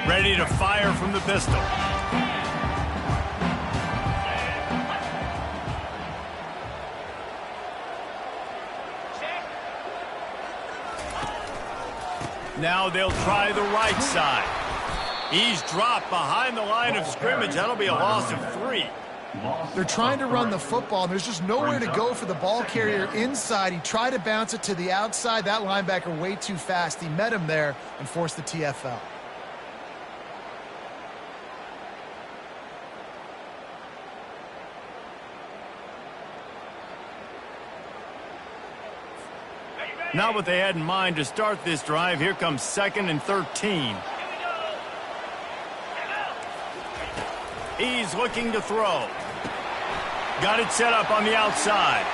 Ready to fire from the pistol. Now they'll try the right side. He's dropped behind the line of scrimmage. That'll be a loss of 3. They're trying to run the football, and there's just nowhere to go for the ball carrier inside. He tried to bounce it to the outside. That linebacker way too fast. He met him there and forced the TFL. Not what they had in mind to start this drive. Here comes 2nd and 13. He's looking to throw. Got it set up on the outside.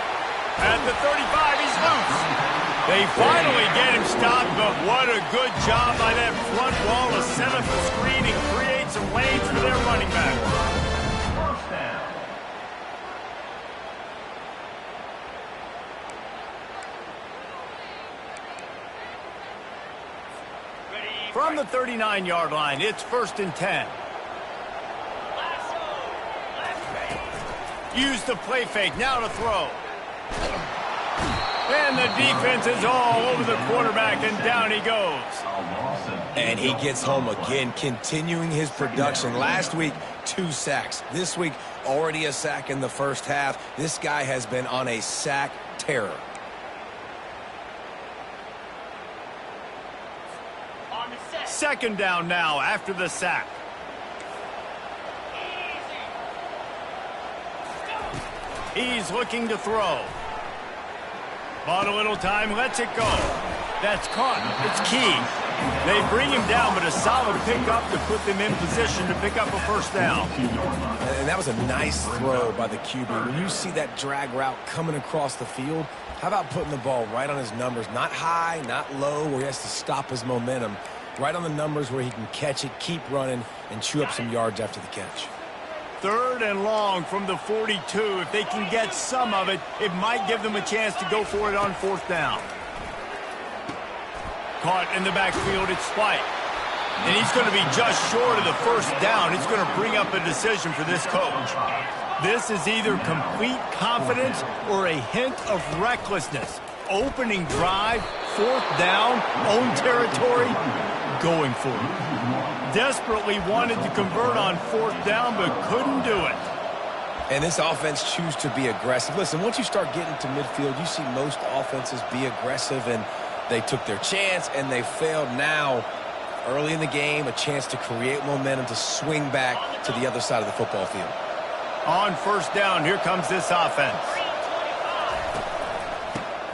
At the 35, he's loose. They finally get him stopped, but what a good job by that front wall to set up the screen and create some lanes for their running back. First down. From the 39-yard line, it's 1st and 10. Use the play fake, now to throw. And the defense is all over the quarterback, and down he goes. And he gets home again, continuing his production. Last week, 2 sacks. This week, already a sack in the first half. This guy has been on a sack terror. Second down now after the sack. He's looking to throw. Bought a little time, lets it go. That's caught. It's key. They bring him down, but a solid pickup to put them in position to pick up a first down. And that was a nice throw by the QB. When you see that drag route coming across the field, how about putting the ball right on his numbers? Not high, not low, where he has to stop his momentum. Right on the numbers where he can catch it, keep running, and chew up some yards after the catch. 3rd and long from the 42. If they can get some of it, it might give them a chance to go for it on 4th down. Caught in the backfield, it's Spike. And he's going to be just short of the first down. It's going to bring up a decision for this coach. This is either complete confidence or a hint of recklessness. Opening drive, 4th down, own territory, going for it. Desperately wanted to convert on 4th down, but couldn't do it. And this offense chooses to be aggressive. Listen, once you start getting to midfield, you see most offenses be aggressive, and they took their chance, and they failed. Now, early in the game, a chance to create momentum to swing back to the other side of the football field. On 1st down, here comes this offense.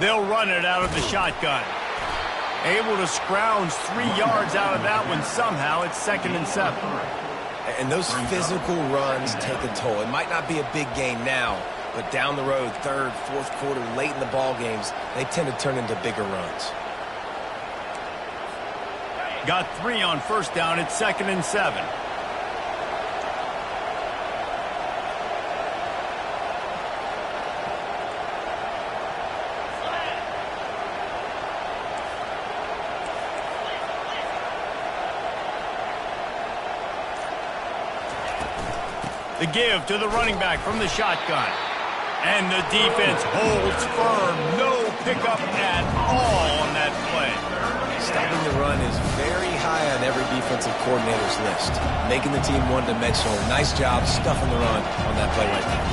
They'll run it out of the shotgun. Able to scrounge 3 yards out of that one somehow. It's 2nd and 7. And those physical runs take a toll. It might not be a big game now, but down the road, 3rd, 4th quarter, late in the ball games, they tend to turn into bigger runs. Got 3 on 1st down. It's 2nd and 7. The give to the running back from the shotgun. And the defense holds firm. No pickup at all on that play. Stopping the run is very high on every defensive coordinator's list. Making the team one-dimensional. Nice job stuffing the run on that play right there.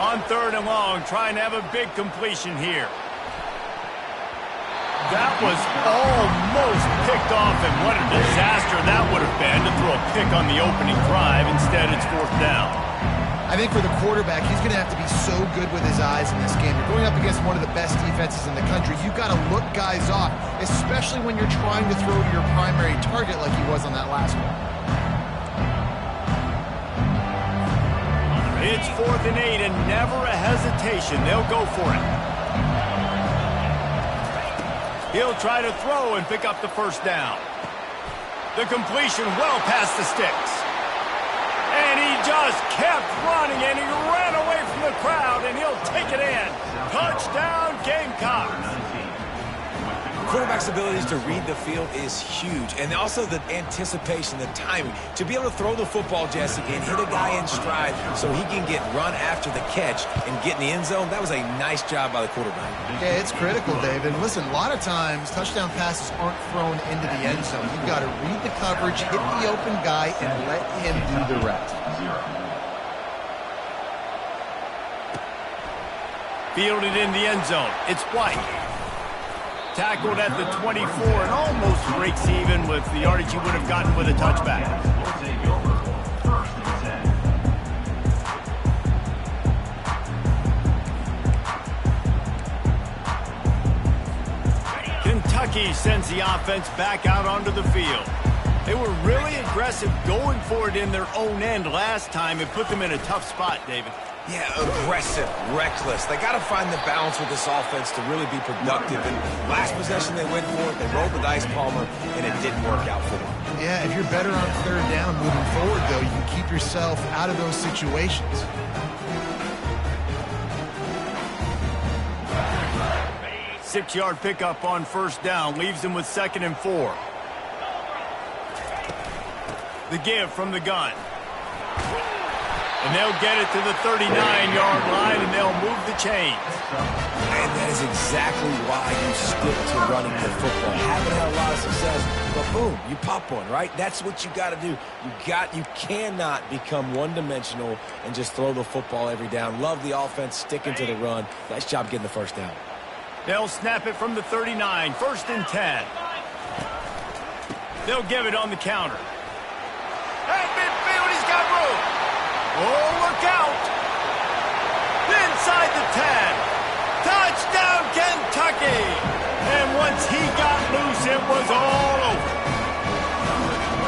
On 3rd and long, trying to have a big completion here. That was almost picked off, and what a disaster that would have been to throw a pick on the opening drive. Instead, it's 4th down. I think for the quarterback, he's going to have to be so good with his eyes in this game. You're going up against one of the best defenses in the country. You've got to look guys off, especially when you're trying to throw to your primary target like he was on that last one. It's 4th and 8, and never a hesitation. They'll go for it. He'll try to throw and pick up the 1st down. The completion well past the sticks. And he just kept running, and he ran away from the crowd, and he'll take it in. Touchdown, Gamecocks. quarterback's abilities to read the field is huge, and also the anticipation, the timing. To be able to throw the football, Jesse, and hit a guy in stride so he can get run after the catch and get in the end zone, that was a nice job by the quarterback. Yeah, it's critical, David. And listen, a lot of times touchdown passes aren't thrown into the end zone. You've got to read the coverage, hit the open guy, and let him do the rest. Fielded in the end zone. It's White. Tackled at the 24 and almost breaks even with the yardage he would have gotten with a touchback. Kentucky sends the offense back out onto the field. They were really aggressive going for it in their own end last time. It put them in a tough spot, David. Yeah, aggressive, reckless. They got to find the balance with this offense to really be productive. And last possession they went for it, they rolled the dice, Palmer, and it didn't work out for them. Yeah, if you're better on third down moving forward, though, you can keep yourself out of those situations. Six-yard pickup on first down leaves them with 2nd and 4. The give from the gun. And they'll get it to the 39-yard line, and they'll move the chains. And that is exactly why you stick to running the football. Haven't had a lot of success, but boom, you pop one, right? That's what you got to do. You cannot become one-dimensional and just throw the football every down. Love the offense, sticking to the run. Nice job getting the first down. They'll snap it from the 39, 1st and 10. They'll give it on the counter. Hey, midfield, he's got room. Oh, look out. Inside the 10. Touchdown, Kentucky. And once he got loose, it was all over.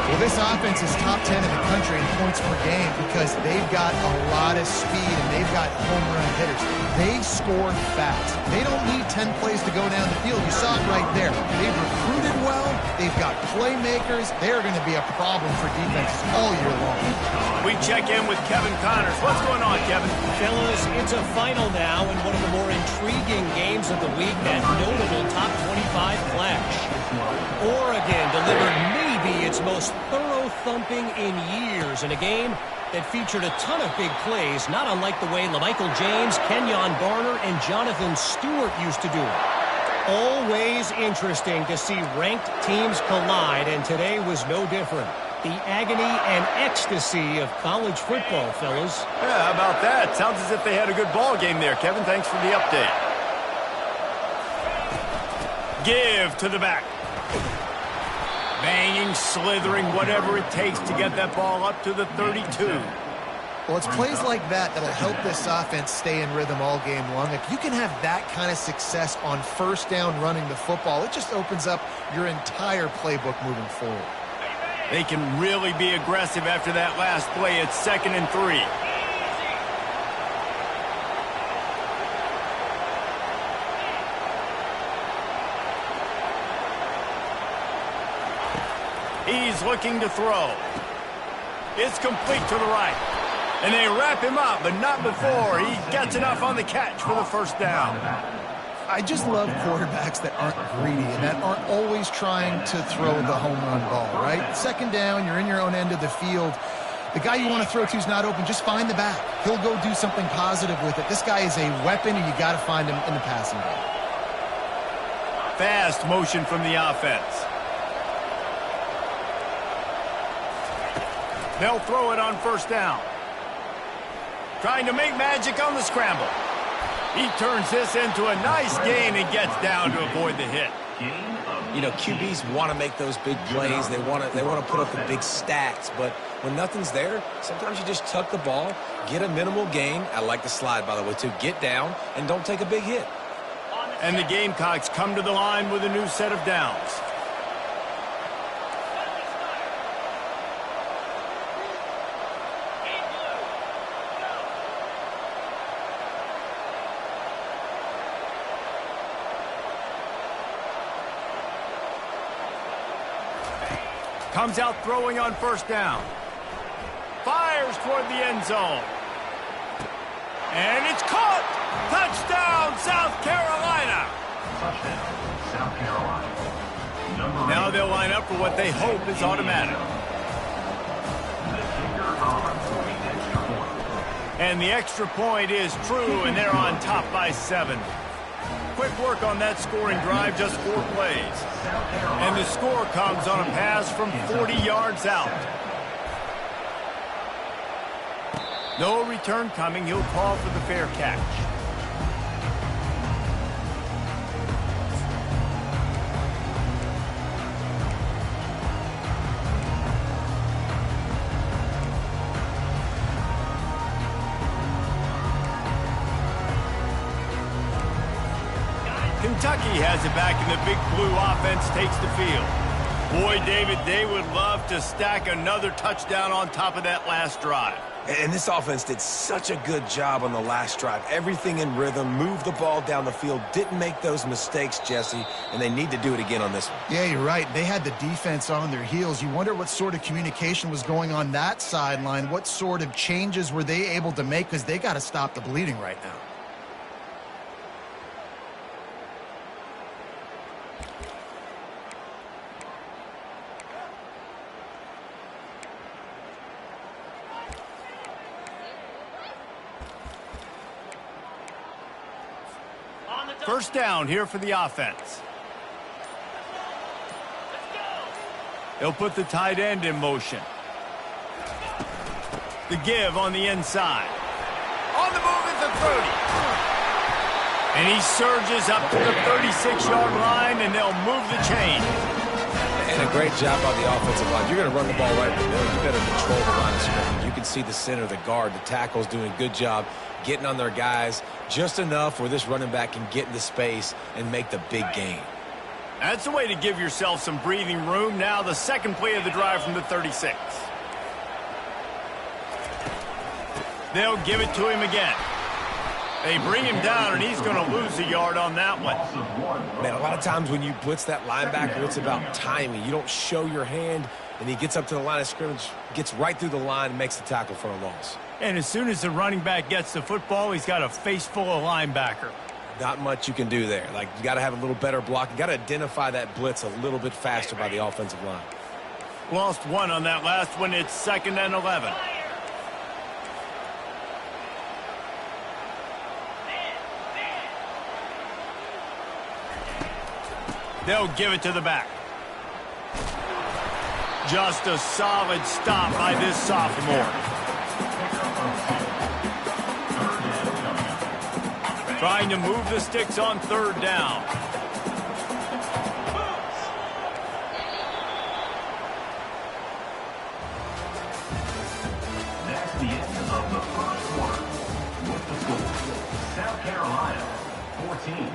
Well, this offense is top 10 in the country in points per game because they've got a lot of speed and they've got home run hitters. They score fast. They don't need 10 plays to go down the field. You saw it right there. They've recruited well. They've got playmakers. They're going to be a problem for defenses all year long. We check in with Kevin Connors. What's going on, Kevin? Fellas, it's a final now in one of the more intriguing games of the week, that notable top 25 clash. Oregon delivered maybe its most thorough thumping in years in a game that featured a ton of big plays, not unlike the way LaMichael James, Kenyon Barner, and Jonathan Stewart used to do it. Always interesting to see ranked teams collide, and today was no different. The agony and ecstasy of college football, fellas. Yeah, how about that? Sounds as if they had a good ball game there, Kevin. Thanks for the update. Give to the back. Banging, slithering, whatever it takes to get that ball up to the 32. Well, it's plays like that that'll help this offense stay in rhythm all game long. If you can have that kind of success on first down running the football, it just opens up your entire playbook moving forward. They can really be aggressive after that last play. It's 2nd and 3. He's looking to throw. It's complete to the right. And they wrap him up, but not before he gets enough on the catch for the first down. I just love quarterbacks that aren't greedy and that aren't always trying to throw the home run ball, right? 2nd down, you're in your own end of the field. The guy you want to throw to is not open. Just find the back. He'll go do something positive with it. This guy is a weapon, and you got to find him in the passing game. Fast motion from the offense. They'll throw it on first down. Trying to make magic on the scramble. He turns this into a nice gain and gets down to avoid the hit. You know, QBs want to make those big plays. They want to put up the big stats. But when nothing's there, sometimes you just tuck the ball, get a minimal gain. I like the slide, by the way, too. Get down and don't take a big hit. And the Gamecocks come to the line with a new set of downs. Comes out throwing on first down. Fires toward the end zone. And it's caught! Touchdown, South Carolina! Now they'll line up for what they hope is automatic. And the extra point is true, and they're on top by 7. Quick work on that scoring drive, just 4 plays. And the score comes on a pass from 40 yards out. No return coming. He'll call for the fair catch. Kentucky has it back, and the big blue offense takes the field. Boy, David, they would love to stack another touchdown on top of that last drive. And this offense did such a good job on the last drive. Everything in rhythm, moved the ball down the field, didn't make those mistakes, Jesse, and they need to do it again on this one. Yeah, you're right. They had the defense on their heels. You wonder what sort of communication was going on that sideline. What sort of changes were they able to make, because they got to stop the bleeding right now. First down here for the offense. They'll put the tight end in motion. The give on the inside. On the move at the 30. And he surges up to the 36-yard line, and they'll move the chain. And a great job by the offensive line. You're going to run the ball right in the middle. You better control the line of scrimmage. You can see the center, the guard, the tackle's doing a good job getting on their guys just enough where this running back can get into space and make the big gain. That's a way to give yourself some breathing room. Now the second play of the drive from the 36. They'll give it to him again. They bring him down, and he's going to lose a yard on that one. Man, a lot of times when you blitz that linebacker, it's about timing. You don't show your hand, and he gets up to the line of scrimmage, gets right through the line, and makes the tackle for a loss. And as soon as the running back gets the football, he's got a face full of linebacker. Not much you can do there. Like, you got to have a little better block. You got to identify that blitz a little bit faster by the offensive line. Lost one on that last one. It's 2nd and 11. They'll give it to the back. Just a solid stop by this sophomore. Trying to move the sticks on 3rd down. That's the end of the first quarter. With the score, South Carolina 14,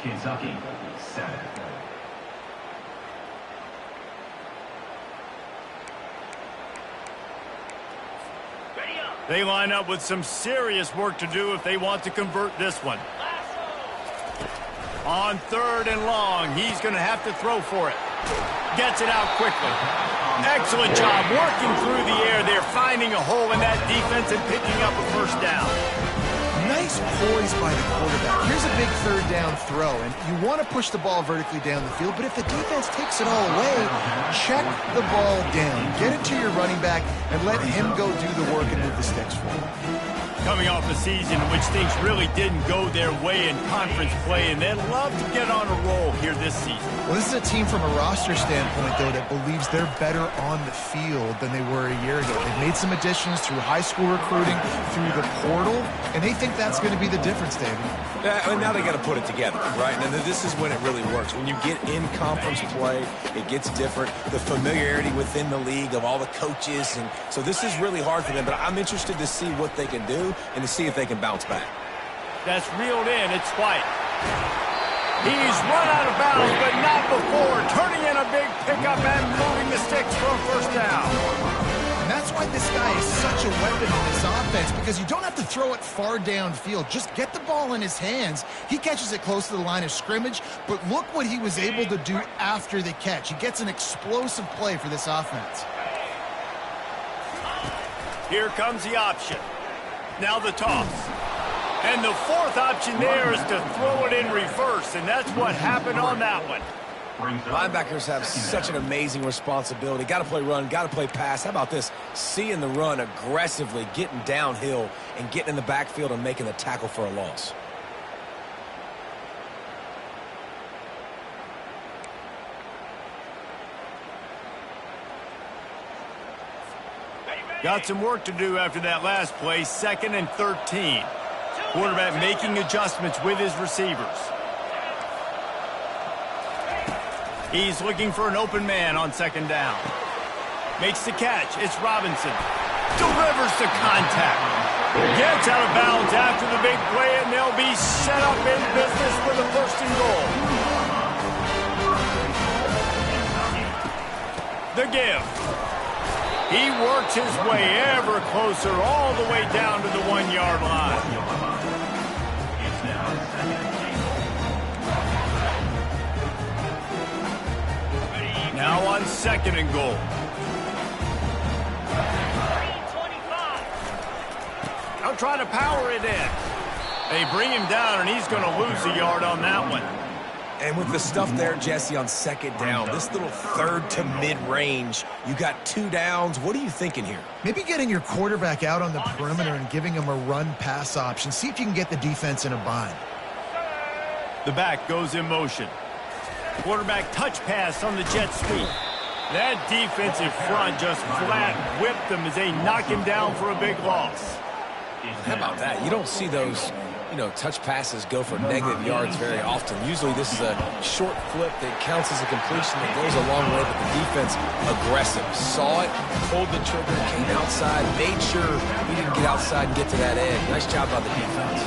Kentucky 7. They line up with some serious work to do if they want to convert this one. On 3rd and long, he's going to have to throw for it. Gets it out quickly. Excellent job working through the air. They're finding a hole in that defense and picking up a first down. Nice poise by the quarterback. Here's a big 3rd down throw, and you want to push the ball vertically down the field, but if the defense takes it all away, check the ball down. Get it to your running back and let him go do the work and move the sticks forward. Coming off a season in which things really didn't go their way in conference play, and they'd love to get on a roll here this season. Well, this is a team from a roster standpoint, though, that believes they're better on the field than they were a year ago. They've made some additions through high school recruiting, through the portal, and they think that's going to be the difference, David. Yeah, and now they got to put it together, right? And this is when it really works. When you get in conference play, it gets different. The familiarity within the league of all the coaches, and so this is really hard for them. But I'm interested to see what they can do and to see if they can bounce back. That's reeled in. It's White. He's run out of bounds, but not before. Turning in a big pickup and moving the sticks for a first down. And that's why this guy is such a weapon in this offense, because you don't have to throw it far downfield. Just get the ball in his hands. He catches it close to the line of scrimmage, but look what he was able to do after the catch. He gets an explosive play for this offense. Here comes the option. Now the toss. And the fourth option there is to throw it in reverse, and that's what happened on that one. Linebackers have such an amazing responsibility. Got to play run, got to play pass. How about this? Seeing the run aggressively, getting downhill, and getting in the backfield and making the tackle for a loss. Got some work to do after that last play, 2nd and 13. Quarterback making adjustments with his receivers. He's looking for an open man on 2nd down. Makes the catch. It's Robinson. Delivers the contact. Gets out of bounds after the big play, and they'll be set up in business for the 1st and goal. The give. He works his way ever closer all the way down to the 1-yard line. Now on 2nd and goal. They'll try to power it in. They bring him down, and he's going to lose a yard on that one. And with the stuff there, Jesse, on 2nd down, this little 3rd to mid-range, you got 2 downs. What are you thinking here? Maybe getting your quarterback out on the perimeter and giving him a run-pass option. See if you can get the defense in a bind. The back goes in motion. Quarterback touch pass on the jet sweep. That defensive front just flat whipped them as they knock him down for a big loss. How about that? You don't see those, touch passes go for negative yards very often. Usually this is a short flip that counts as a completion that goes a long way, but the defense aggressive. Saw it, pulled the trigger, came outside, made sure he didn't get outside and get to that edge. Nice job by the defense.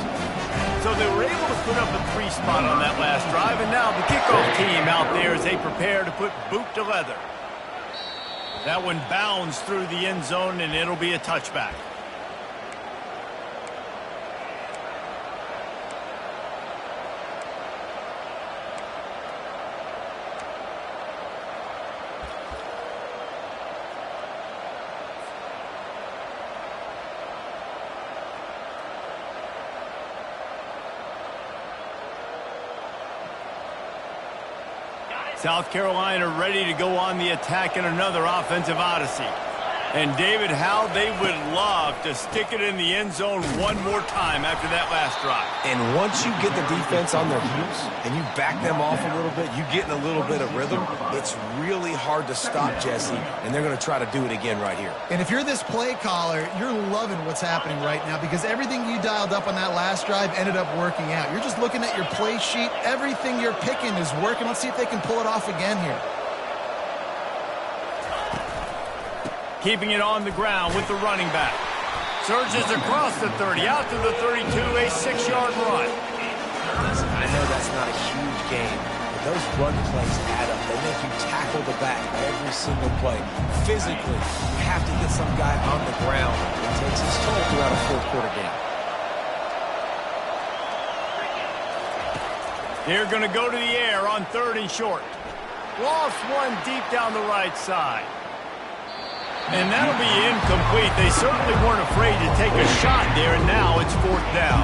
So they were able to put up a 3 spot on that last drive, and now the kickoff team out there as they prepare to put boot to leather. That one bounds through the end zone, and it'll be a touchback. South Carolina ready to go on the attack in another offensive odyssey. And David, how they would love to stick it in the end zone one more time after that last drive. And once you get the defense on their heels and you back them off a little bit, you get in a little bit of rhythm, it's really hard to stop, Jesse, and they're going to try to do it again right here. And if you're this play caller, you're loving what's happening right now because everything you dialed up on that last drive ended up working out. You're just looking at your play sheet. Everything you're picking is working. Let's see if they can pull it off again here. Keeping it on the ground with the running back. Surges across the 30, out to the 32, a 6-yard run. I know that's not a huge game, but those run plays add up. They make you tackle the back every single play. Physically, you have to get some guy on the ground. It takes its toll throughout a 4th-quarter game. They're going to go to the air on 3rd and short. Lost one deep down the right side. And that'll be incomplete. They certainly weren't afraid to take a shot there, and now it's 4th down.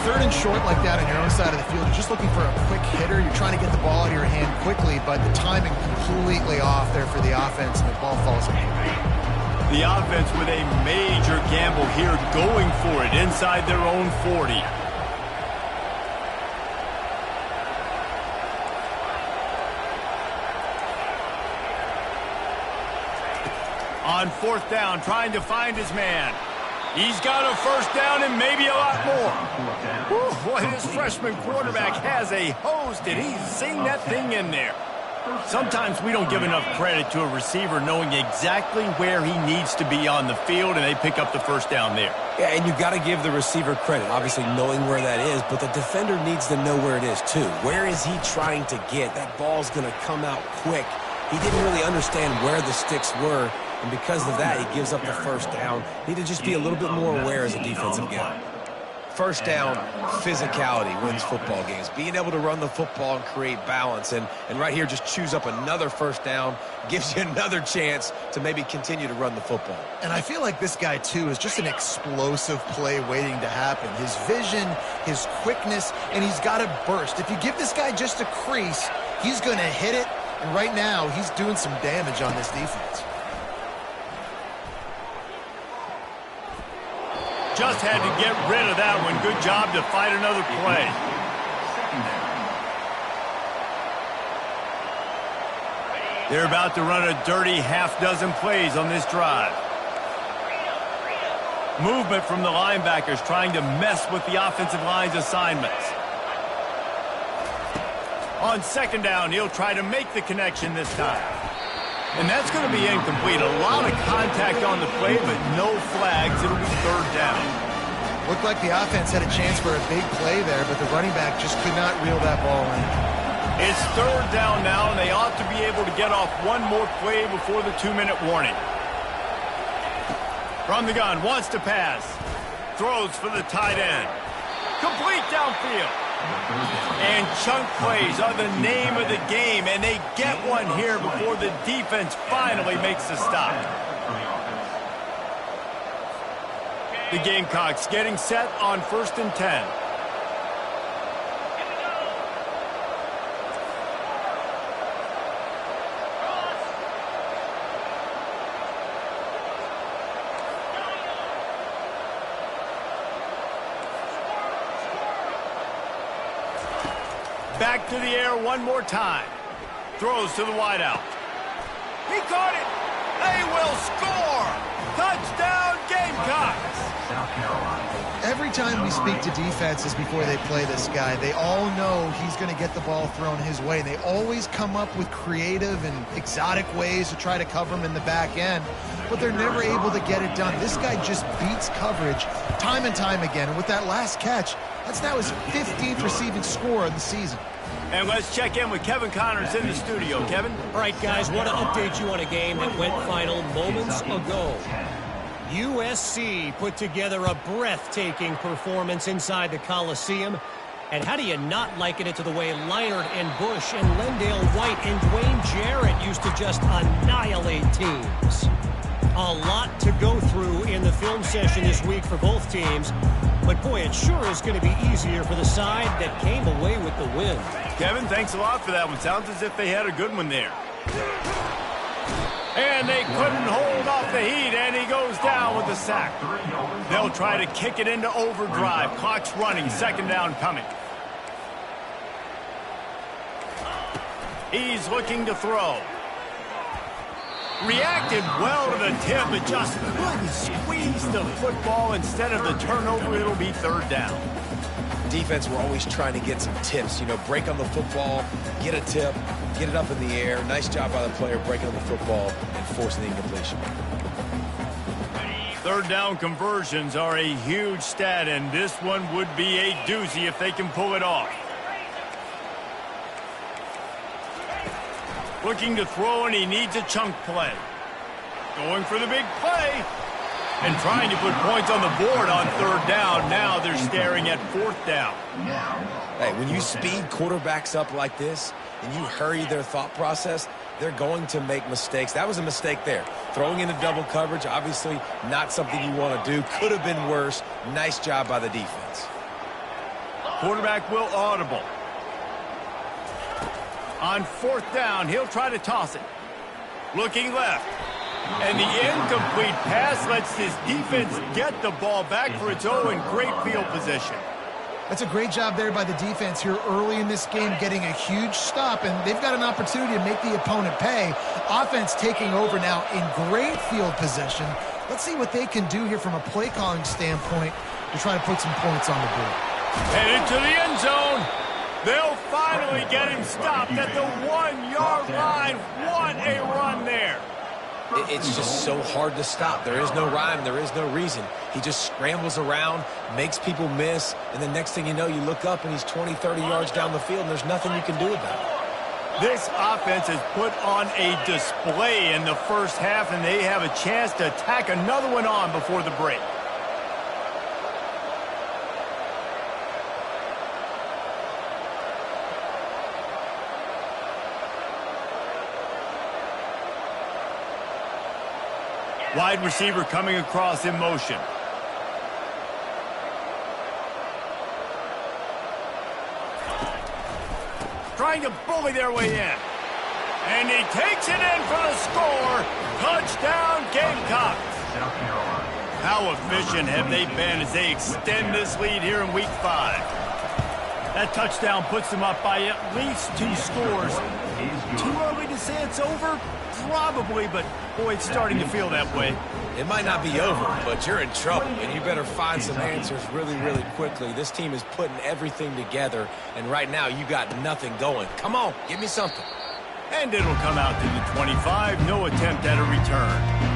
3rd and short like that on your own side of the field, you're just looking for a quick hitter. You're trying to get the ball out of your hand quickly, but the timing completely off there for the offense, and the ball falls incomplete. The offense with a major gamble here, going for it inside their own 40. On 4th down, trying to find his man. He's got a 1st down and maybe a lot more. Whew, boy, this freshman quarterback has a host, and he's seen that thing in there. Sometimes we don't give enough credit to a receiver knowing exactly where he needs to be on the field, and they pick up the 1st down there. Yeah, and you've got to give the receiver credit, obviously knowing where that is, but the defender needs to know where it is too. Where is he trying to get? That ball's going to come out quick. He didn't really understand where the sticks were, and because of that, he gives up the 1st down. Need to just be a little bit more aware as a defensive guy. first down physicality wins football games. Being able to run the football and create balance. And right here, just choose up another first down, gives you another chance to maybe continue to run the football. And I feel like this guy, too, is just an explosive play waiting to happen. His vision, his quickness, and he's got to burst. If you give this guy just a crease, he's going to hit it. And right now, he's doing some damage on this defense. Just had to get rid of that one. Good job to fight another play. They're about to run a dirty half-dozen plays on this drive. Movement from the linebackers trying to mess with the offensive line's assignments. On second down, he'll try to make the connection this time. And that's going to be incomplete. A lot of contact on the play, but no flags. It'll be third down. Looked like the offense had a chance for a big play there, but the running back just could not reel that ball in. It's third down now, and they ought to be able to get off one more play before the 2-minute warning. From the gun, wants to pass. Throws for the tight end. Complete downfield. And chunk plays are the name of the game, and they get one here before the defense finally makes the stop. The Gamecocks getting set on 1st and 10. Back to the air one more time. Throws to the wideout. He caught it. They will score. Touchdown, Gamecocks. Every time we speak to defenses before they play this guy, they all know he's going to get the ball thrown his way. They always come up with creative and exotic ways to try to cover him in the back end, but they're never able to get it done. This guy just beats coverage time and time again. And with that last catch, that's now his 15th receiving score of the season. And let's check in with Kevin Connors in the studio. Kevin? All right, guys, want to update you on a game that went final moments ago. USC put together a breathtaking performance inside the Coliseum. And how do you not liken it to the way Leinart and Bush and Lendale White and Dwayne Jarrett used to just annihilate teams? A lot to go through in the film session this week for both teams. But, boy, it sure is going to be easier for the side that came away with the win. Kevin, thanks a lot for that one. Sounds as if they had a good one there. And they couldn't hold off the heat, and he goes down with the sack. They'll try to kick it into overdrive. Clock's running, second down coming. He's looking to throw. Reacted well to the tip, but just couldn't squeeze the football. Instead of the turnover, it'll be third down. Defense, we're always trying to get some tips. You know, break on the football, get a tip, get it up in the air. Nice job by the player breaking on the football and forcing the incompletion. Third down conversions are a huge stat, and this one would be a doozy if they can pull it off. Looking to throw, and he needs a chunk play. Going for the big play. And trying to put points on the board on third down. Now they're staring at fourth down. Hey, when you speed quarterbacks up like this and you hurry their thought process, they're going to make mistakes. That was a mistake there. Throwing into double coverage, obviously not something you want to do. Could have been worse. Nice job by the defense. Quarterback will audible. On fourth down, he'll try to toss it. Looking left. And the incomplete pass lets his defense get the ball back for its own great field position. That's a great job there by the defense here early in this game, getting a huge stop, and they've got an opportunity to make the opponent pay. Offense taking over now in great field position. Let's see what they can do here from a play calling standpoint to try to put some points on the board. Headed to the end zone. They'll finally get him stopped at the 1-yard line. What a run there. It's just so hard to stop. There is no rhyme. There is no reason. He just scrambles around, makes people miss, and the next thing you know, you look up and he's 20, 30 yards down the field, and there's nothing you can do about it. This offense has put on a display in the first half, and they have a chance to tack another one on before the break. Wide receiver coming across in motion. Trying to bully their way in. And he takes it in for the score. Touchdown, Gamecocks. South Carolina. How efficient have they been as they extend this lead here in Week 5? That touchdown puts them up by at least 2 scores. Too early to say it's over? Probably, but boy, it's starting to feel that way. It might not be over, but you're in trouble, and you better find some answers really, really quickly. This team is putting everything together, and right now you got nothing going. Come on, give me something. And it'll come out to the 25. No attempt at a return.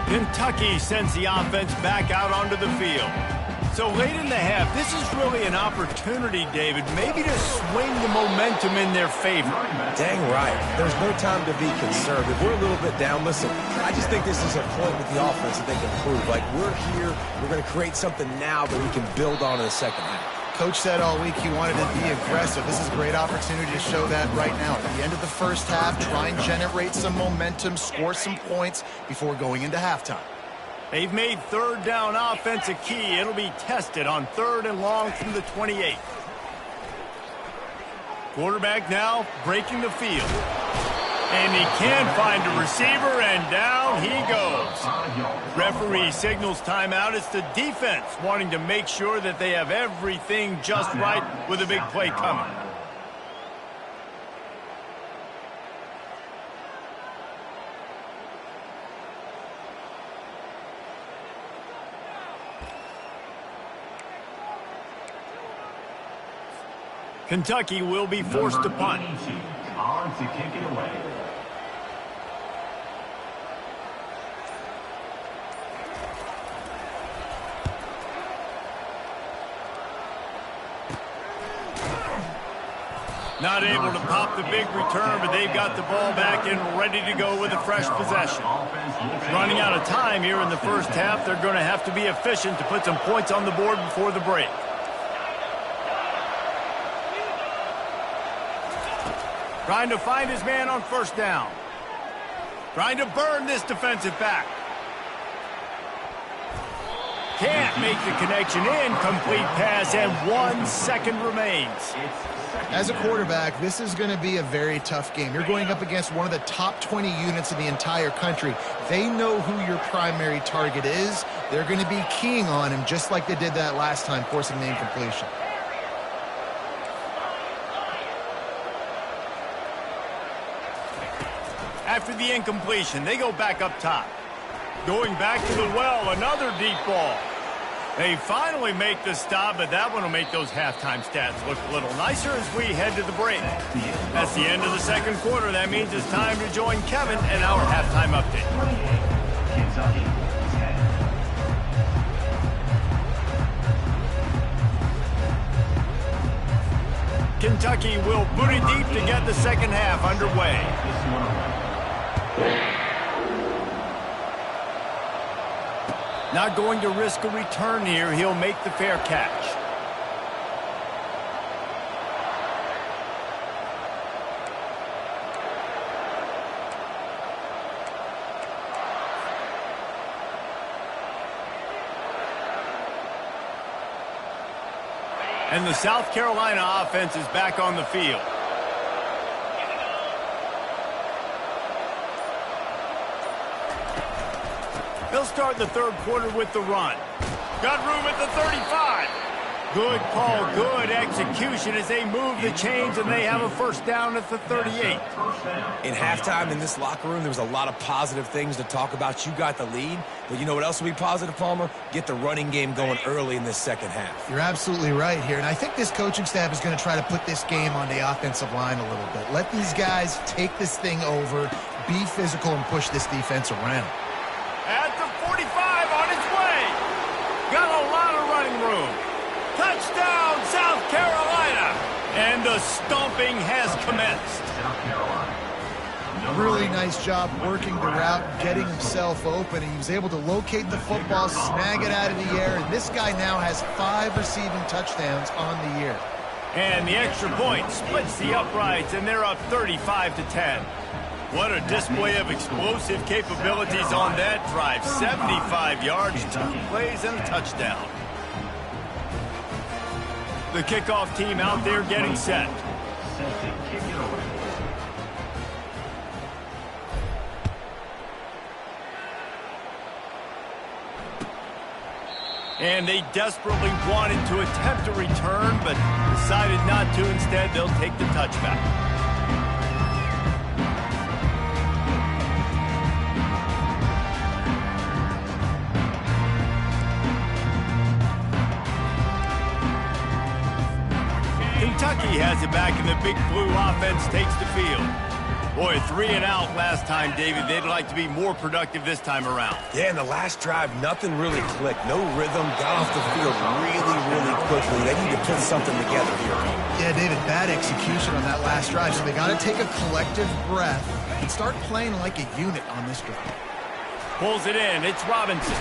Kentucky sends the offense back out onto the field. So late in the half, this is really an opportunity, David, maybe to swing the momentum in their favor. Dang right. There's no time to be concerned. If we're a little bit down, listen, I just think this is a point with the offense that they can prove. Like, we're here, we're going to create something now that we can build on in the second half. Coach said all week he wanted to be aggressive. This is a great opportunity to show that right now. At the end of the first half, try and generate some momentum, score some points before going into halftime. They've made third down offense a key. It'll be tested on 3rd and long from the 28. Quarterback now breaking the field. And he can't find a receiver, and down he goes. Referee signals timeout. It's the defense wanting to make sure that they have everything just right with a big play coming. Kentucky will be forced to punt. On to kick it away. Not able to pop the big return, but they've got the ball back and ready to go with a fresh possession. Running out of time here in the first half, they're going to have to be efficient to put some points on the board before the break. Trying to find his man on first down. Trying to burn this defensive back. Can't make the connection. Incomplete pass, and 1 second remains. As a quarterback, this is going to be a very tough game. You're going up against one of the top 20 units in the entire country. They know who your primary target is. They're going to be keying on him just like they did that last time, forcing the incompletion. After the incompletion, they go back up top. Going back to the well, another deep ball. They finally make the stop, but that one will make those halftime stats look a little nicer as we head to the break. That's the end of the second quarter. That means it's time to join Kevin and our halftime update. Kentucky 10. Kentucky will boot it deep to get the second half underway. Not going to risk a return here. He'll make the fair catch. And the South Carolina offense is back on the field. They'll start the third quarter with the run. Got room at the 35. Good call, good execution as they move the chains, and they have a first down at the 38. In halftime in this locker room, there was a lot of positive things to talk about. You got the lead, but you know what else will be positive, Palmer? Get the running game going early in this second half. You're absolutely right here, and I think this coaching staff is going to try to put this game on the offensive line a little bit. Let these guys take this thing over, be physical, and push this defense around. At the 45 on its way. Got a lot of running room. Touchdown, South Carolina. And the stomping has commenced. South Carolina. Really nice job working the route, getting himself open, and he was able to locate the football, snag it out of the air, and this guy now has 5 receiving touchdowns on the year. And the extra point splits the uprights, and they're up 35-10. What a display of explosive capabilities on that drive. 75 yards, 2 plays, and a touchdown. The kickoff team out there getting set. Set to kick it away. And they desperately wanted to attempt a return, but decided not to. Instead, they'll take the touchback. Kentucky has it back, and the Big Blue offense takes the field. Boy, 3 and out last time, David. They'd like to be more productive this time around. Yeah, in the last drive, nothing really clicked. No rhythm, got off the field really quickly. They need to put something together here. Yeah, David, bad execution on that last drive, so they got to take a collective breath and start playing like a unit on this drive. Pulls it in. It's Robinson.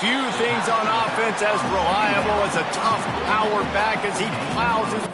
Few things on offense as reliable as a tough power back as he plows his...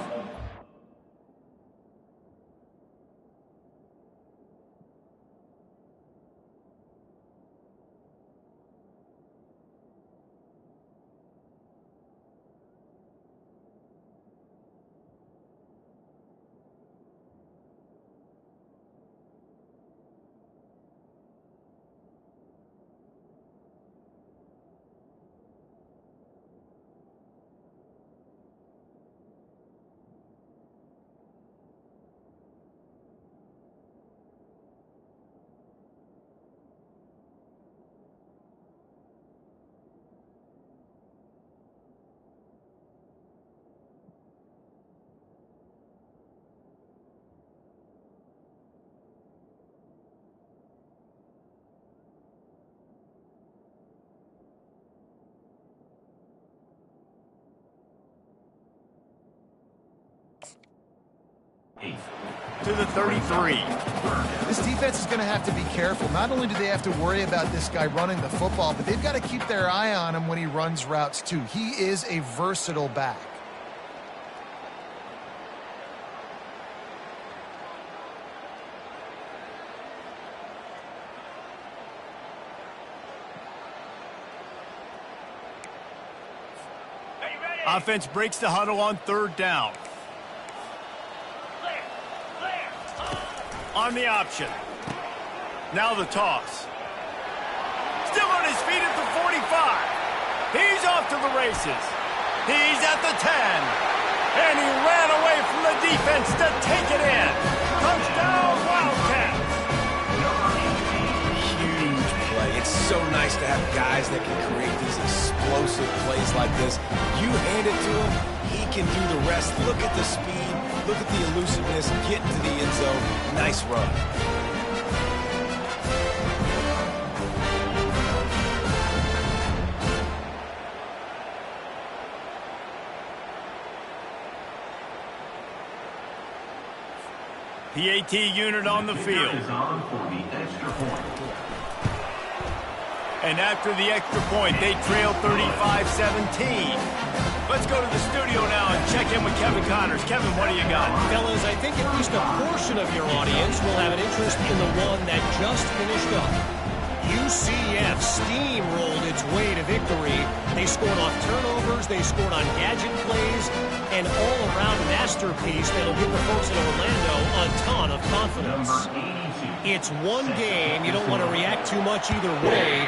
to the 33. This defense is going to have to be careful. Not only do they have to worry about this guy running the football, but they've got to keep their eye on him when he runs routes too. He is a versatile back. Offense breaks the huddle on 3rd down. On the option. Now the toss. Still on his feet at the 45. He's off to the races. He's at the 10. And he ran away from the defense to take it in. Touchdown, Wildcats. Huge play. It's so nice to have guys that can create these explosive plays like this. You hand it to him, he can do the rest. Look at the speed. Look at the elusiveness, get into the end zone. Nice run. PAT unit on the field. Is on for the extra point. And after the extra point, they trail 35-17. Let's go to the studio now and check in with Kevin Connors. Kevin, what do you got? Fellas, I think at least a portion of your audience will have an interest in the one that just finished up. UCF steamrolled its way to victory. They scored off turnovers, they scored on gadget plays, an all-around masterpiece that'll give the folks in Orlando a ton of confidence. It's one game, you don't want to react too much either way,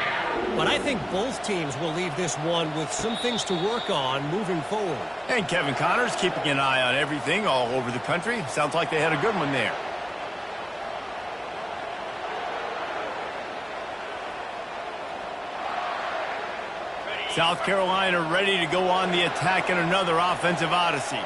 but I think both teams will leave this one with some things to work on moving forward. And Kevin Connors keeping an eye on everything all over the country. Sounds like they had a good one there. South Carolina ready to go on the attack in another offensive odyssey.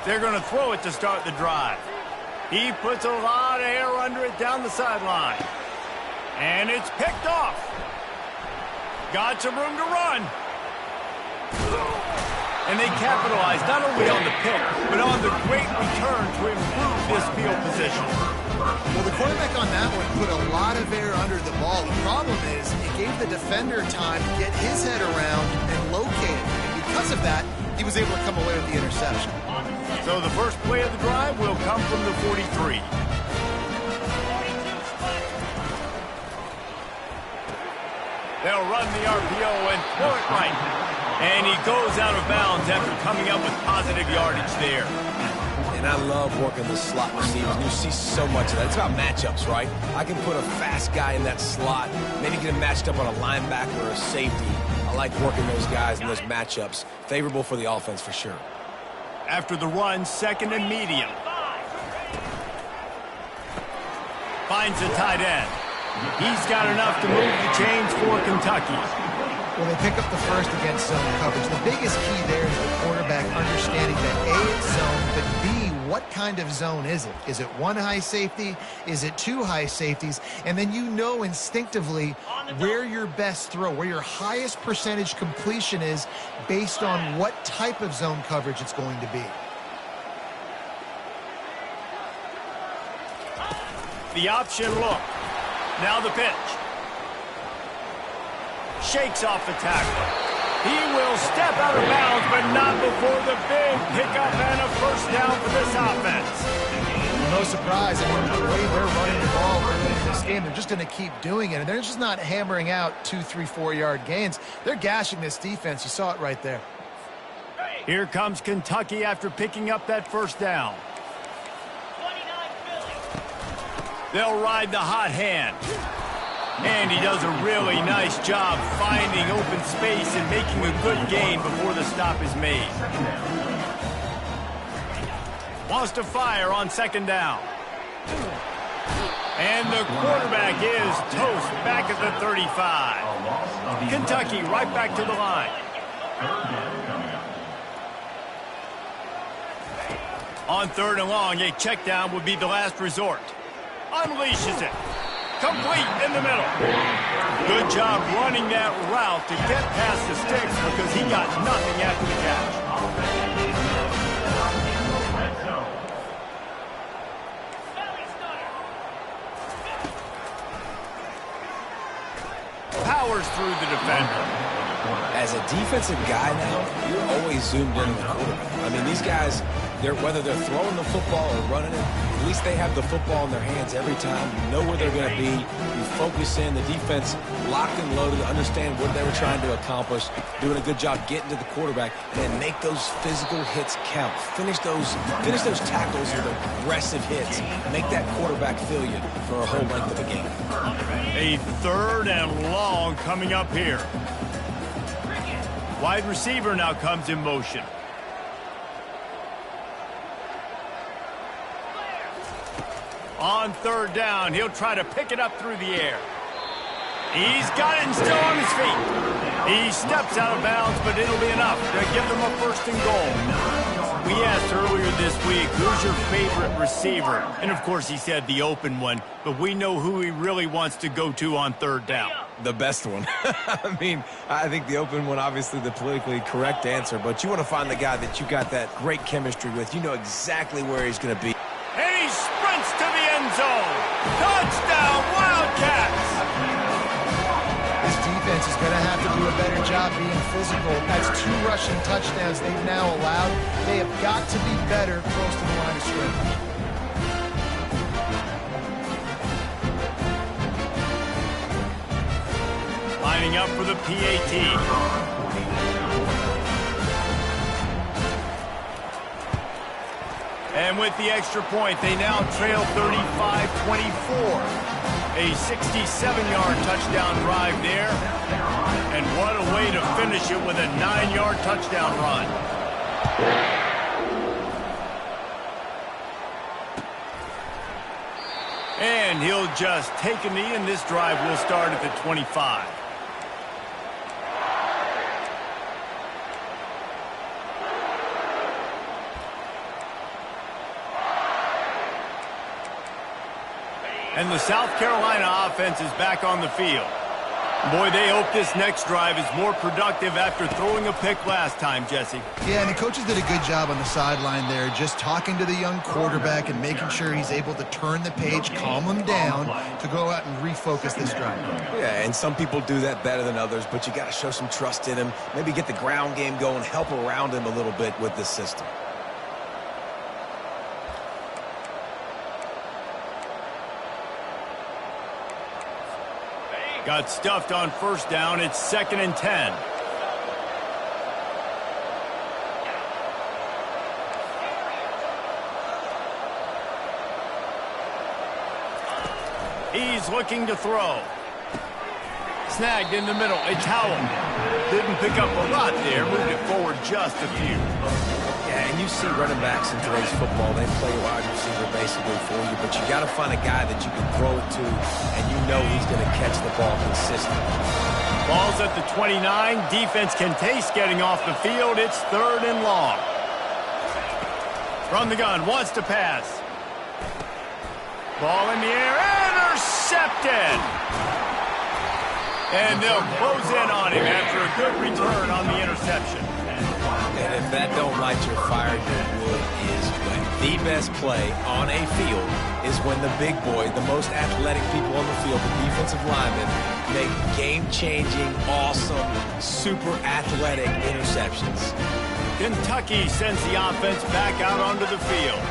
They're going to throw it to start the drive. He puts a lot of air under it down the sideline. And it's picked off. Got some room to run. And they capitalize not only on the pick, but on the great return to improve this field position. Well, the quarterback on that one put a lot of air under the ball. The problem is it gave the defender time to get his head around and locate it. And because of that, he was able to come away with the interception. So the first play of the drive will come from the 43. They'll run the RPO and throw it right. And he goes out of bounds after coming up with positive yardage there. And I love working the slot receivers. And you see so much of that. It's about matchups, right? I can put a fast guy in that slot, maybe get him matched up on a linebacker or a safety. I like working those guys in those matchups. Favorable for the offense for sure. After the run, second and medium. Finds the tight end. He's got enough to move the chains for Kentucky. Well, they pick up the first against zone coverage. The biggest key there is the quarterback understanding that A, it's zone, but B, what kind of zone is it? Is it one high safety? Is it two high safeties? And then you know instinctively where your best throw, where your highest percentage completion is based on what type of zone coverage it's going to be. The option look. Now the pitch. Shakes off the tackle. He will step out of bounds, but not before the big pickup and a first down for this offense. Well, no surprise. I mean, the way they're running the ball early in this game, they're just going to keep doing it. And they're just not hammering out 2, 3, 4-yard gains. They're gashing this defense. You saw it right there. Here comes Kentucky after picking up that first down. They'll ride the hot hand. And he does a really nice job finding open space and making a good gain before the stop is made. Wants to fire on second down. And the quarterback is toast back at the 35. Kentucky right back to the line. On third and long, a check down would be the last resort. Unleashes it. Complete in the middle. Good job running that route to get past the sticks because he got nothing after the catch. Powers through the defender. As a defensive guy now, you're always zoomed in on the quarterback. I mean, these guys, whether they're throwing the football or running it, at least they have the football in their hands every time. You know where they're going to be. You focus in. The defense locked and loaded to understand what they were trying to accomplish, doing a good job getting to the quarterback, and then make those physical hits count. Finish those tackles with aggressive hits. Make that quarterback feel you for a whole length of the game. A third and long coming up here. Wide receiver now comes in motion. On third down, he'll try to pick it up through the air. He's got it and still on his feet. He steps out of bounds, but it'll be enough to give them a first and goal. We asked earlier this week, who's your favorite receiver? And, of course, he said the open one, but we know who he really wants to go to on third down. The best one. I mean, I think the open one, obviously the politically correct answer, but you want to find the guy that you got that great chemistry with. You know exactly where he's going to be. And he sprints to the end zone. Touchdown, Wildcats! This defense is going to have to do a better job being physical. That's 2 rushing touchdowns they've now allowed. They have got to be better close to the line of scrimmage. Lining up for the PAT. And with the extra point, they now trail 35-24. A 67-yard touchdown drive there. And what a way to finish it with a 9-yard touchdown run. And he'll just take a knee, and this drive will start at the 25. And the South Carolina offense is back on the field. Boy, they hope this next drive is more productive after throwing a pick last time, Jesse. Yeah, and the coaches did a good job on the sideline there, just talking to the young quarterback and making sure he's able to turn the page, calm him down to go out and refocus this drive. Yeah, and some people do that better than others, but you got to show some trust in him, maybe get the ground game going, help around him a little bit with this system. Got stuffed on first down. It's 2nd and 10. He's looking to throw. Snagged in the middle. It's Howell. Didn't pick up a lot there. Moved it forward just a few. Yeah, and you see running backs in today's football, they play wide receiver basically for you, but you got to find a guy that you can throw it to, and you know he's going to catch the ball consistently. Ball's at the 29. Defense can taste getting off the field. It's 3rd and long. From the gun, wants to pass. Ball in the air, intercepted! And they'll close in on him after a good return on the interception. And if that don't light your fire, your wood is wet. The best play on a field is when the big boy, the most athletic people on the field, the defensive linemen, make game-changing, awesome, super athletic interceptions. Kentucky sends the offense back out onto the field.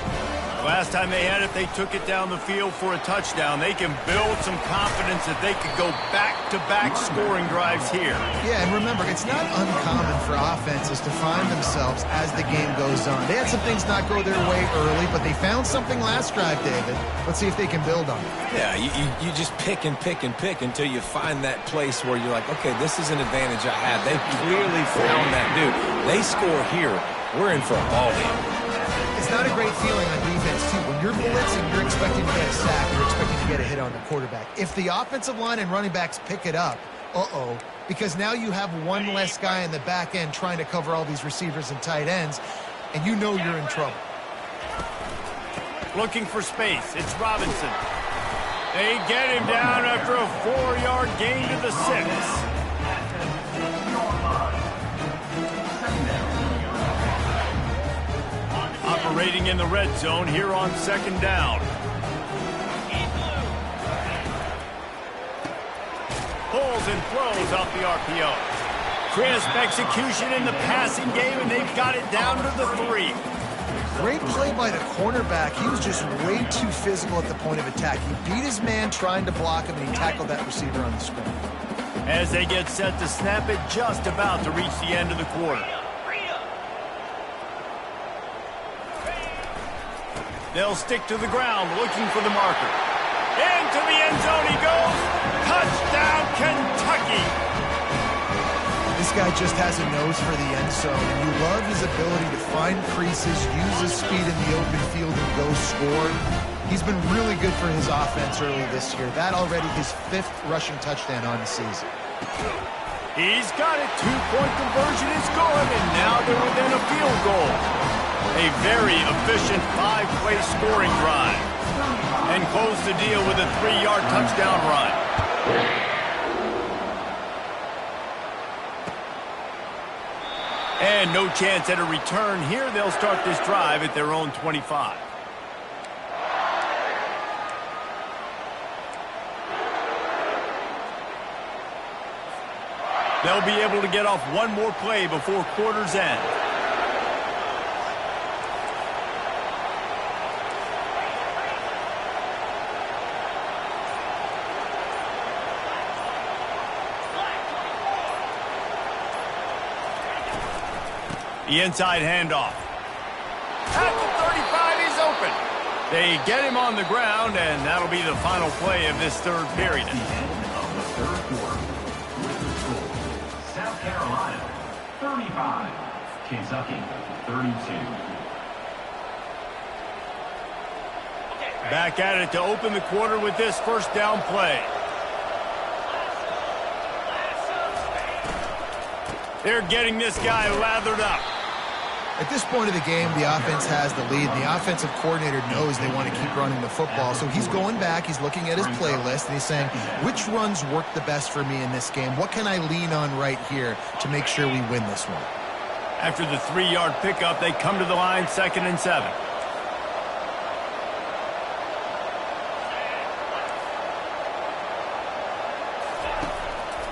Last time they had it, they took it down the field for a touchdown. They can build some confidence that they could go back-to-back scoring drives here. Yeah, and remember, it's not uncommon for offenses to find themselves as the game goes on. They had some things not go their way early, but they found something last drive, David. Let's see if they can build on it. Yeah, you just pick and pick and pick until you find that place where you're like, okay, this is an advantage I have. They clearly found that dude. They score here, we're in for a ball game. It's not a great feeling on defense, too. When you're blitzing, you're expecting to get a sack. You're expecting to get a hit on the quarterback. If the offensive line and running backs pick it up, because now you have one less guy in the back end trying to cover all these receivers and tight ends, and you know you're in trouble. Looking for space. It's Robinson. They get him down after a 4-yard gain to the 6. Operating in the red zone here on 2nd down. Pulls and throws off the RPO. Crisp execution in the passing game, and they've got it down to the 3. Great play by the cornerback. He was just way too physical at the point of attack. He beat his man trying to block him, and he tackled that receiver on the screen. As they get set to snap it, just about to reach the end of the quarter. They'll stick to the ground, looking for the marker. Into the end zone he goes. Touchdown, Kentucky! This guy just has a nose for the end zone, and you love his ability to find creases, use his speed in the open field, and go score. He's been really good for his offense early this year. That already his 5th rushing touchdown on the season. He's got it. 2-point conversion is good, and now they're within a field goal. A very efficient 5-play scoring drive. And close the deal with a 3-yard touchdown run. And no chance at a return here. They'll start this drive at their own 25. They'll be able to get off one more play before quarter's end. The inside handoff. At the 35, he's open. They get him on the ground, and that'll be the final play of this 3rd period. The end of the 3rd quarter. With the score, South Carolina, 35. Kentucky, 32. Back at it to open the quarter with this 1st down play. They're getting this guy lathered up. At this point of the game, the offense has the lead. The offensive coordinator knows they want to keep running the football. So he's going back, he's looking at his playlist, and he's saying, which runs work the best for me in this game? What can I lean on right here to make sure we win this one? After the 3-yard pickup, they come to the line, 2nd and 7.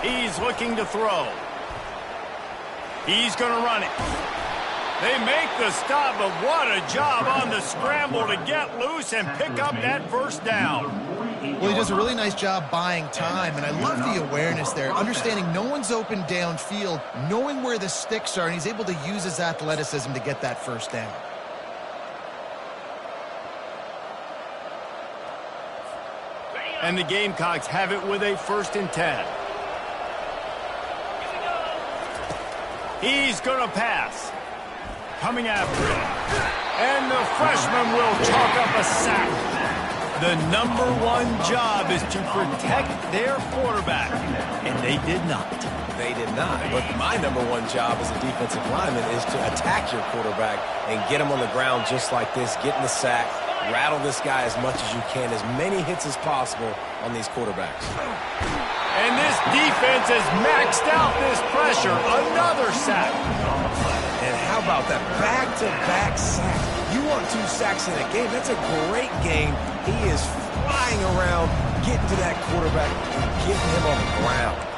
He's looking to throw. He's going to run it. They make the stop, but what a job on the scramble to get loose and pick up that first down. Well, he does a really nice job buying time, and I love the awareness there, understanding no one's open downfield, knowing where the sticks are, and he's able to use his athleticism to get that first down. And the Gamecocks have it with a 1st and 10. He's going to pass. Coming after it. And the freshman will chalk up a sack. The number 1 job is to protect their quarterback. And they did not. They did not. But my number 1 job as a defensive lineman is to attack your quarterback and get him on the ground just like this, get in the sack, rattle this guy as much as you can, as many hits as possible on these quarterbacks. And this defense has maxed out this pressure. Another sack. And how about that back-to-back sack? You want 2 sacks in a game. That's a great game. He is flying around, getting to that quarterback, and getting him on the ground.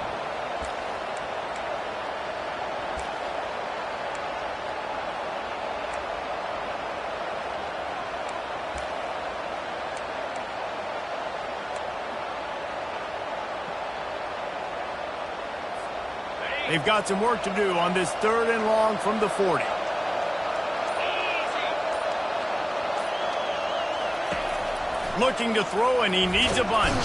They've got some work to do on this 3rd and long from the 40. Looking to throw, and he needs a bunch.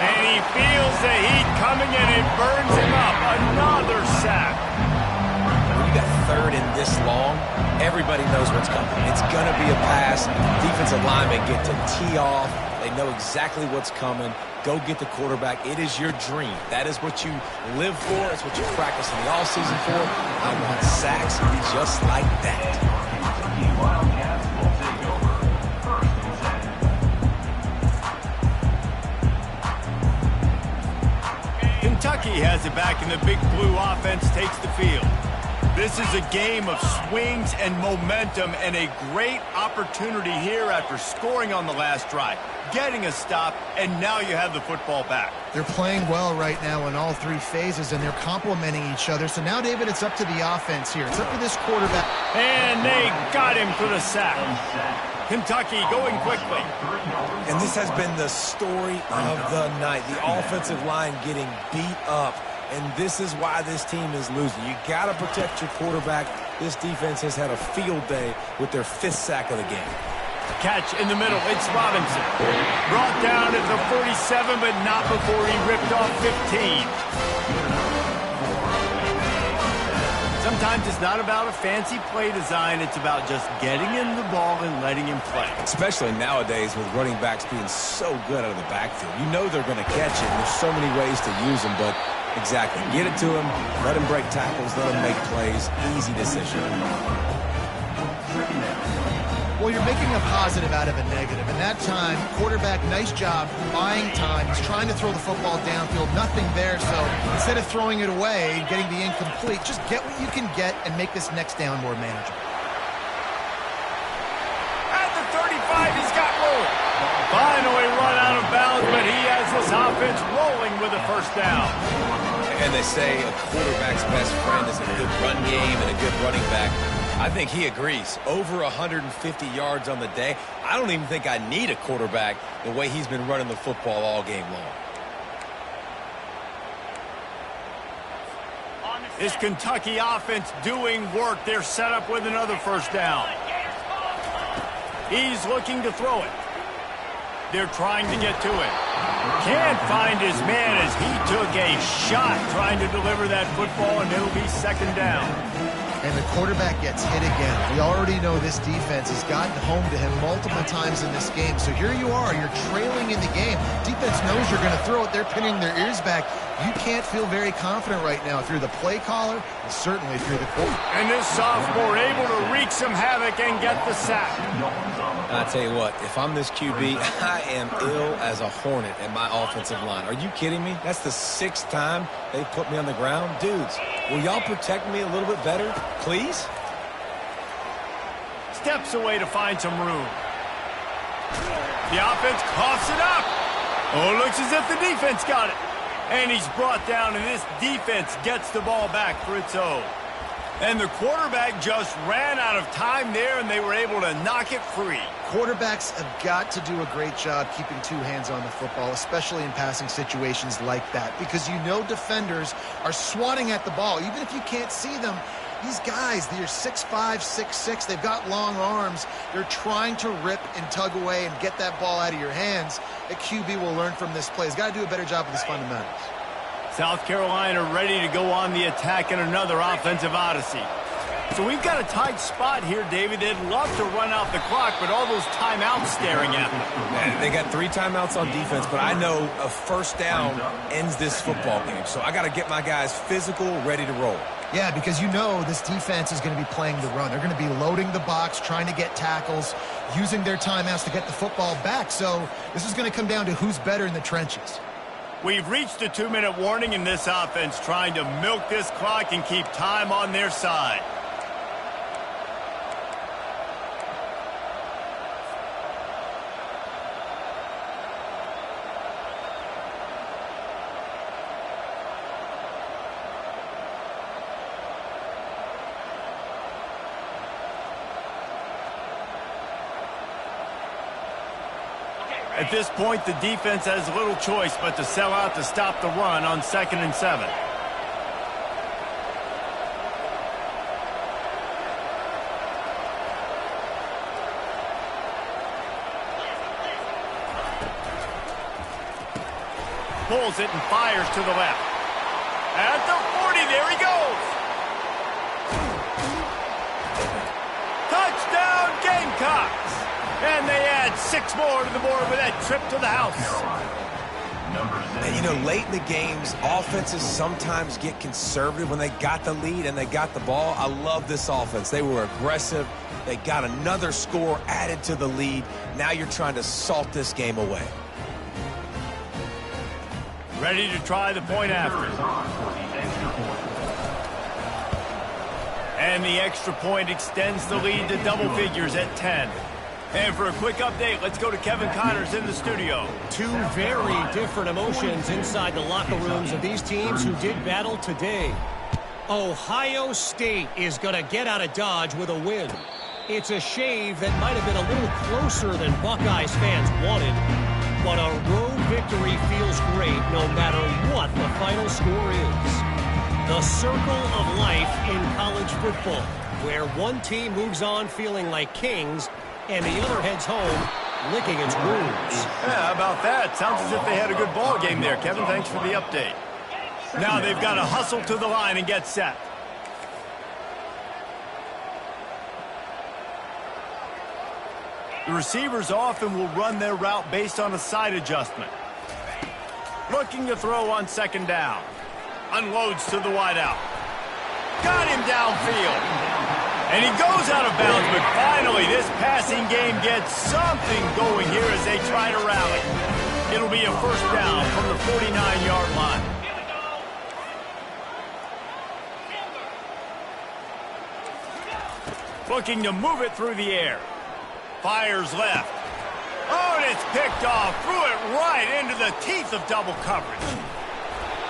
And he feels the heat coming, and it burns him up. Another sack. When you got 3rd and this long, everybody knows what's coming. It's going to be a pass. Defensive linemen get to tee off. They know exactly what's coming. Go get the quarterback. It is your dream. That is what you live for. It's what you practice in the offseason for. I want sacks just like that. Wildcats will take over 1st and 10. Kentucky has it back, and the Big Blue offense takes the field. This is a game of swings and momentum, and a great opportunity here after scoring on the last drive, getting a stop, and now you have the football back. They're playing well right now in all 3 phases, and they're complementing each other. So now, David, it's up to the offense here. It's up to this quarterback. And they got him for the sack. Kentucky going quickly. And this has been the story of the night. The offensive line getting beat up. And this is why this team is losing. You got to protect your quarterback. This defense has had a field day with their 5th sack of the game. Catch in the middle. It's Robinson. Brought down at the 47, but not before he ripped off 15. Sometimes it's not about a fancy play design. It's about just getting him the ball and letting him play. Especially nowadays with running backs being so good out of the backfield. You know they're going to catch it. There's so many ways to use them, but exactly. Get it to him. Let him break tackles. Let him make plays. Easy decision. Well, you're making a positive out of a negative. And that time, quarterback, nice job buying time. He's trying to throw the football downfield. Nothing there. So instead of throwing it away, getting the incomplete, just get what you can get and make this next down more manageable. At the 35, he's got room. Finally run out of bounds, but he has his offense rolling with a 1st down. And they say a quarterback's best friend is a good run game and a good running back. I think he agrees. Over 150 yards on the day. I don't even think I need a quarterback the way he's been running the football all game long. This Kentucky offense doing work. They're set up with another 1st down. He's looking to throw it. They're trying to get to it. Can't find his man as he took a shot trying to deliver that football, and it'll be 2nd down. And the quarterback gets hit again. We already know this defense has gotten home to him multiple times in this game. So here you are, you're trailing in the game. Defense knows you're going to throw it. They're pinning their ears back. You can't feel very confident right now if you're the play caller and certainly if you're the coach. And this sophomore able to wreak some havoc and get the sack. I tell you what, if I'm this QB, I am ill as a hornet at my offensive line. Are you kidding me? That's the 6th time they've put me on the ground. Dudes, will y'all protect me a little bit better, please? Steps away to find some room. The offense coughs it up. Oh, looks as if the defense got it. And he's brought down, and this defense gets the ball back for its own. And the quarterback just ran out of time there, and they were able to knock it free. Quarterbacks have got to do a great job keeping 2 hands on the football, especially in passing situations like that, because you know defenders are swatting at the ball. Even if you can't see them, these guys, they're 6'5", 6'6", they've got long arms. They're trying to rip and tug away and get that ball out of your hands. A QB will learn from this play. He's got to do a better job with his fundamentals. South Carolina ready to go on the attack in another offensive odyssey. So we've got a tight spot here, David. They'd love to run out the clock, but all those timeouts staring at them. Man, they got 3 timeouts on defense, but I know a first down ends this football game. So I got to get my guys physical, ready to roll. Yeah, because you know this defense is going to be playing the run. They're going to be loading the box, trying to get tackles, using their timeouts to get the football back. So this is going to come down to who's better in the trenches. We've reached the 2-minute warning in this offense, trying to milk this clock and keep time on their side. At this point, the defense has little choice but to sell out to stop the run on 2nd and 7. Pulls it and fires to the left. At the 40, there he goes. Touchdown, Gamecocks. And they add 6 more to the board with that trip to the house. And, you know, late in the games, offenses sometimes get conservative when they got the lead and they got the ball. I love this offense. They were aggressive. They got another score added to the lead. Now you're trying to salt this game away. Ready to try the point after. And the extra point extends the lead to double figures at 10. And for a quick update, let's go to Kevin Connors in the studio. 2 very different emotions inside the locker rooms of these teams who did battle today. Ohio State is going to get out of Dodge with a win. It's a shave that might have been a little closer than Buckeyes fans wanted, but a road victory feels great no matter what the final score is. The circle of life in college football, where one team moves on feeling like kings and the other heads home licking its wounds. Yeah, how about that? Sounds as if they had a good ball game there, Kevin. Thanks for the update. Now they've got to hustle to the line and get set. The receivers often will run their route based on a side adjustment. Looking to throw on 2nd down. Unloads to the wideout. Got him downfield. And he goes out of bounds, but finally this passing game gets something going here as they try to rally. It'll be a 1st down from the 49-yard line. Looking to move it through the air. Fires left. Oh, and it's picked off. Threw it right into the teeth of double coverage.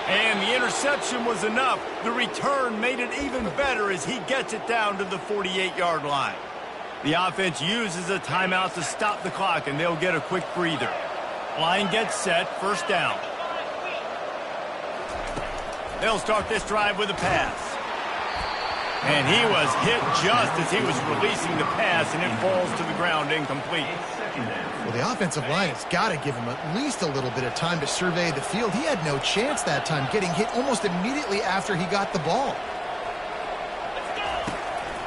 And the interception was enough. The return made it even better as he gets it down to the 48-yard line. The offense uses a timeout to stop the clock, and they'll get a quick breather. Line gets set, 1st down. They'll start this drive with a pass. And he was hit just as he was releasing the pass, and it falls to the ground incomplete. Well, the offensive line has got to give him at least a little bit of time to survey the field. He had no chance that time, getting hit almost immediately after he got the ball.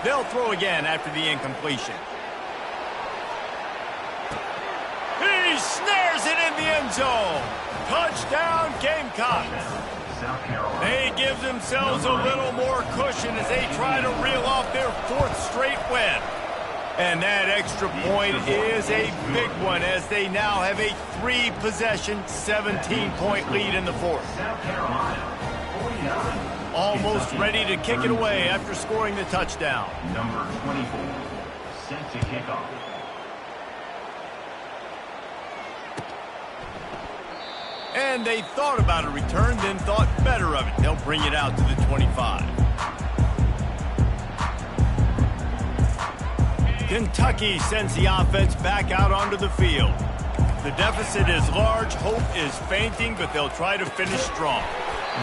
They'll throw again after the incompletion. He snares it in the end zone. Touchdown, Gamecocks. South Carolina. They give themselves a little more cushion as they try to reel off their 4th straight win. And that extra point is a big one as they now have a 3-possession, 17-point lead in the 4th. South Carolina, 49. Almost ready to kick it away after scoring the touchdown. Number 24, set to kick off. And they thought about a return, then thought better of it. They'll bring it out to the 25. Kentucky sends the offense back out onto the field. The deficit is large, hope is fainting, but they'll try to finish strong.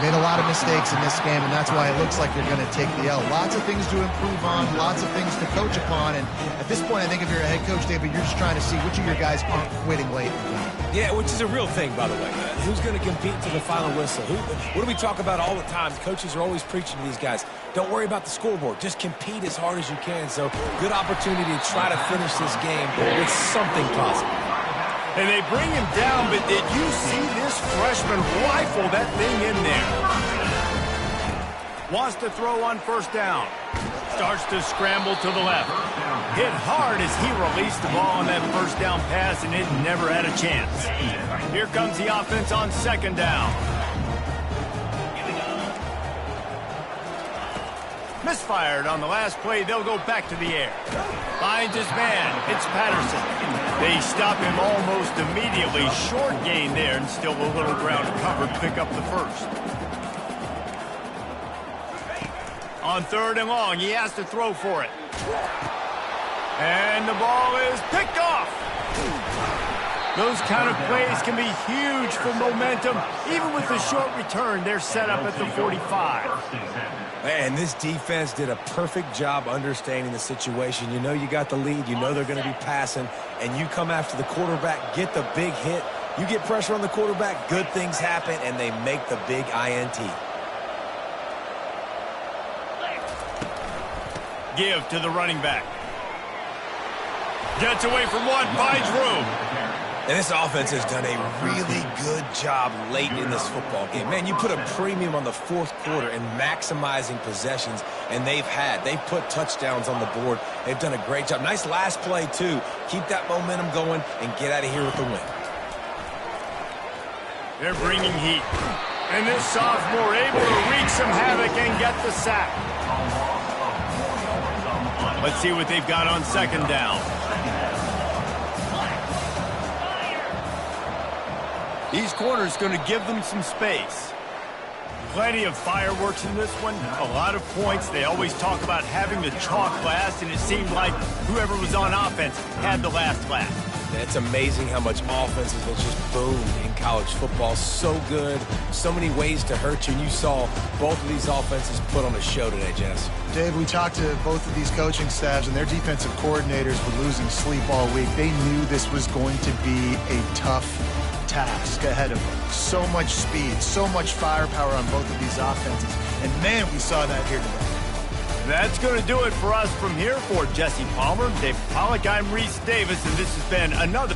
Made a lot of mistakes in this game, and that's why it looks like they're going to take the L. Lots of things to improve on, lots of things to coach upon, and at this point, I think if you're a head coach, David, you're just trying to see which of your guys aren't quitting late in the game. Yeah, which is a real thing, by the way. Who's going to compete to the final whistle? What do we talk about all the time? Coaches are always preaching to these guys. Don't worry about the scoreboard. Just compete as hard as you can. So, good opportunity to try to finish this game with something positive. And they bring him down, but did you see this freshman rifle that thing in there? Wants to throw on 1st down. Starts to scramble to the left. Hit hard as he released the ball on that 1st down pass, and it never had a chance. Here comes the offense on 2nd down. Misfired on the last play. They'll go back to the air. Finds his man. It's Patterson. They stop him almost immediately. Short gain there, and still a little ground covered to pick up the 1st. On 3rd and long, he has to throw for it. And the ball is picked off. Those kind of plays can be huge for momentum. Even with the short return, they're set up at the 45. And this defense did a perfect job understanding the situation. You know you got the lead. You know they're going to be passing. And you come after the quarterback, get the big hit. You get pressure on the quarterback, good things happen, and they make the big INT. Give to the running back. Gets away from one, finds room. And this offense has done a really good job late in this football game. Man, you put a premium on the 4th quarter and maximizing possessions, and they've put touchdowns on the board. They've done a great job. Nice last play, too. Keep that momentum going and get out of here with the win. They're bringing heat. And this sophomore able to wreak some havoc and get the sack. Let's see what they've got on 2nd down. These corners going to give them some space. Plenty of fireworks in this one. A lot of points. They always talk about having the chalk last, and it seemed like whoever was on offense had the last laugh. It's amazing how much offenses have just boomed in college football. So good. So many ways to hurt you. And you saw both of these offenses put on a show today, Jess. Dave, we talked to both of these coaching staffs, and their defensive coordinators were losing sleep all week. They knew this was going to be a tough task ahead of them. So much speed, so much firepower on both of these offenses. And, man, we saw that here today. That's going to do it for us from here. For Jesse Palmer, Dave Pollack, I'm Reese Davis, and this has been another